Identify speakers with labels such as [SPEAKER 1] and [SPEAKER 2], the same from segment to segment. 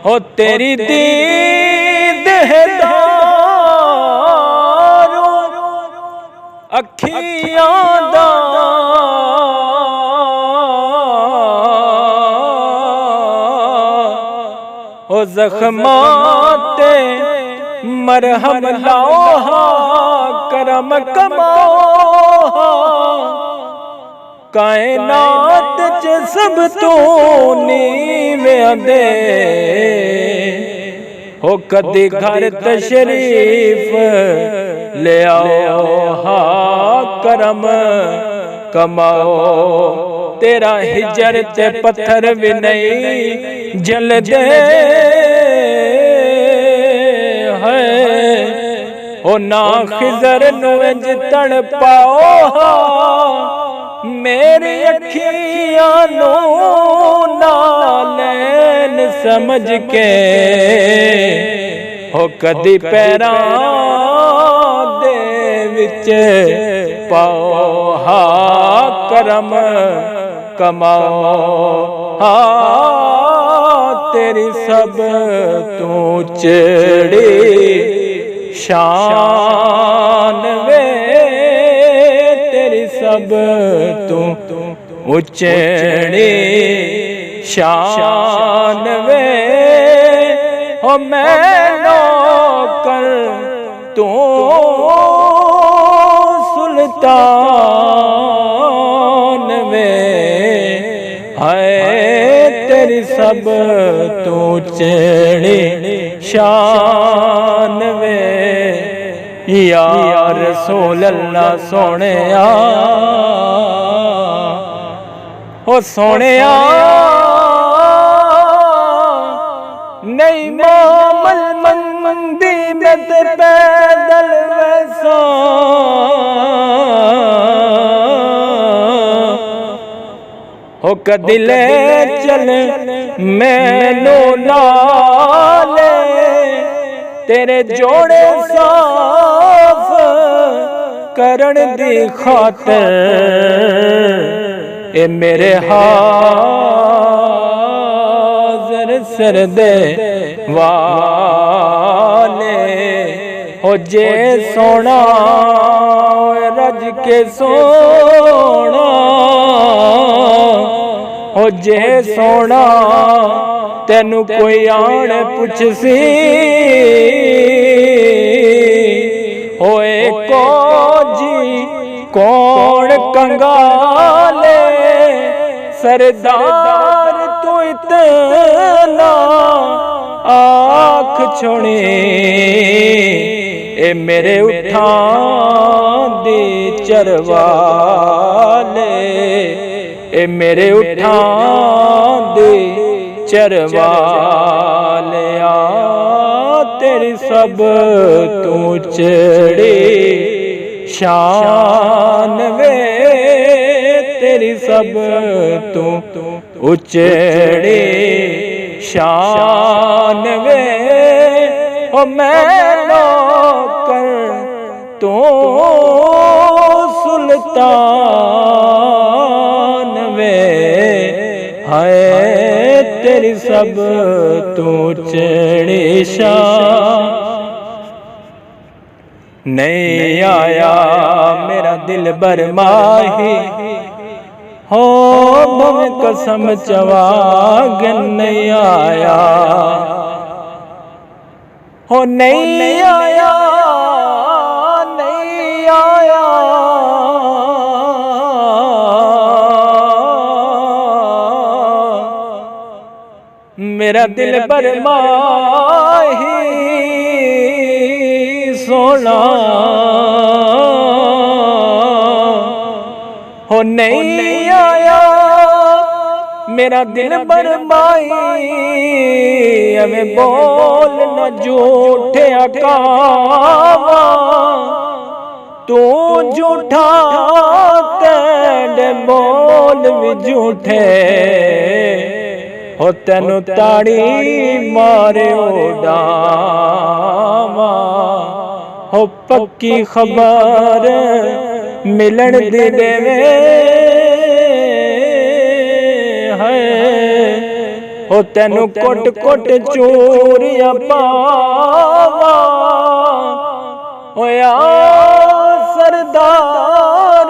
[SPEAKER 1] हो तेरी दीद है दारू अखियां दा हो जख्माते मरहम लाओ करम कमाओ कायनात च सब तो नीवें दे हो कदी घर तशरीफ ले आओ हा करम कमाओ तेरा हिजर ते पत्थर भी नहीं जल दे है हो ना खिजर नुज तड़ पाओ मेरी अखियां नो नालैन समझ के हो कदी पैरां दे विच पाओ हा करम कमाओ हा तेरी सब तू चढ़ी शान वे सब तू उचड़ी शान वे हो मैं नौकर तू सुल्तान वे है तेरी सब तू चढ़ी शान वे या रसूल अल्लाह सोने ओ सोने नहीं मामल मंदी में ते पैदल वैसा हो कदी ले चल मैनू नाले तेरे जोड़े साफ करण दी खातर ए मेरे हाज़र सरदे वाले हो जे सोना रज के सोना हो जे सोना तेनू कोई आण पुछसी होए को जी कौन कंगाले सरदार तू इतना आँख छोड़ी ए मेरे उठां दी चरवाले ए मेरे उठां दी चरवाले तेरी सब तू चढ़ी शान वे तेरी सब तू उचड़ी शान वे ओ मैं नौकर तू सुल्तान वे है तेरी सब तू चढ़ी शान नहीं आया मेरा दिल बरमाही हो भवे कसम चवाग नहीं आया हो नहीं आया नहीं आया मेरा दिल बरमाही सोना हो नहीं आया मेरा दिल बरमाई हमें बोल न झूठे अकावा तू झूठा तेरे बोल भी झूठे हो तेनू ताड़ी मारे डावा हो पक्की खबर मिलन दी देवे है हो तेनू कोट कोट चूरिया पावा होया सरदार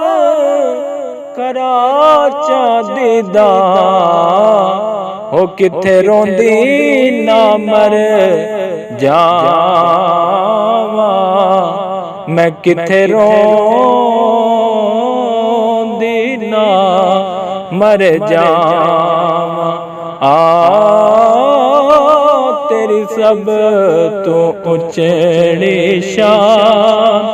[SPEAKER 1] कराचा दीदा हो किथे रोंदी ना मर जावा मैं किथे रोंदी ना मर जावा तेरी सब तो उचड़ी शान।